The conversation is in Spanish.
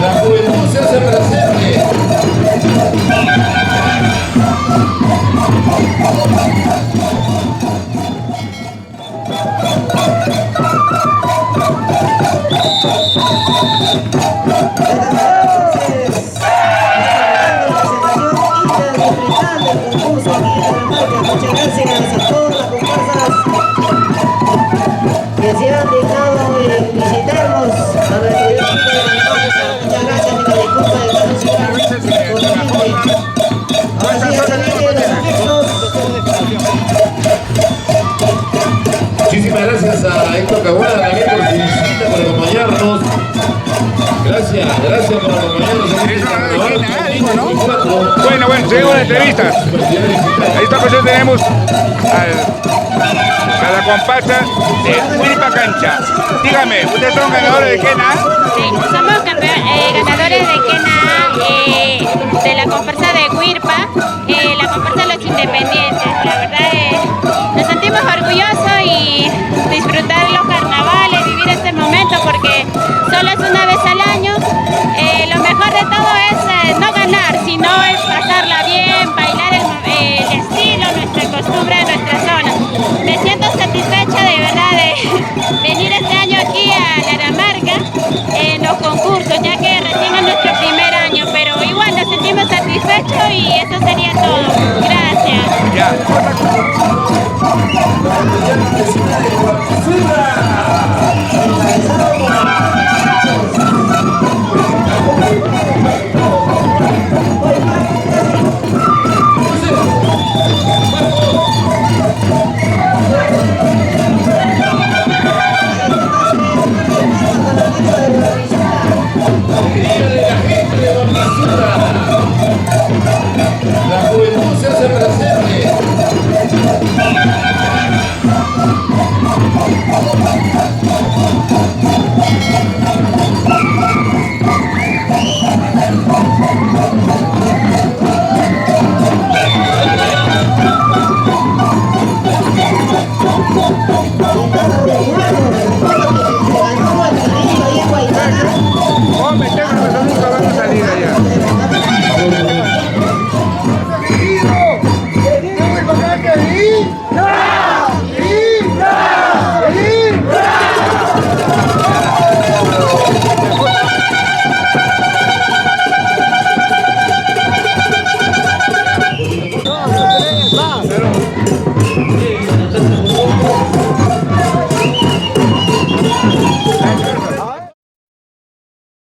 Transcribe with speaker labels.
Speaker 1: La juventud se hace presente.
Speaker 2: Muchas gracias a todas las comparsas que se han dejado visitarnos a la ciudad. Muchas gracias y la disculpa de Carlos Silva. Ahora sí, ya se vienen los anexos.
Speaker 1: Muchísimas gracias a Héctor Caguada también por su visita, por acompañarnos. Gracias por acompañarnos.
Speaker 3: Bueno, seguimos la entrevista. Ahí está, pues tenemos a la comparsa de Huirpa Cancha. Dígame, ¿ustedes son ganadores de Quena?
Speaker 4: Sí, somos ganadores de Quena de la comparsa de Huirpa, la comparsa de los independientes. La verdad nos sentimos orgullosos y disfrutar los carnavales, vivir este momento porque solo es una vez al año. Lo mejor de todo es no ganar, sino es pasarla bien, bailar el estilo, nuestra costumbre, nuestra zona. Me siento satisfecha de verdad de venir este año aquí a Laramarca en los concursos, ya que recién es nuestro primer año, pero igual nos sentimos satisfechos y eso sería todo. Gracias.
Speaker 3: Ya.
Speaker 1: La juventud se hace presente.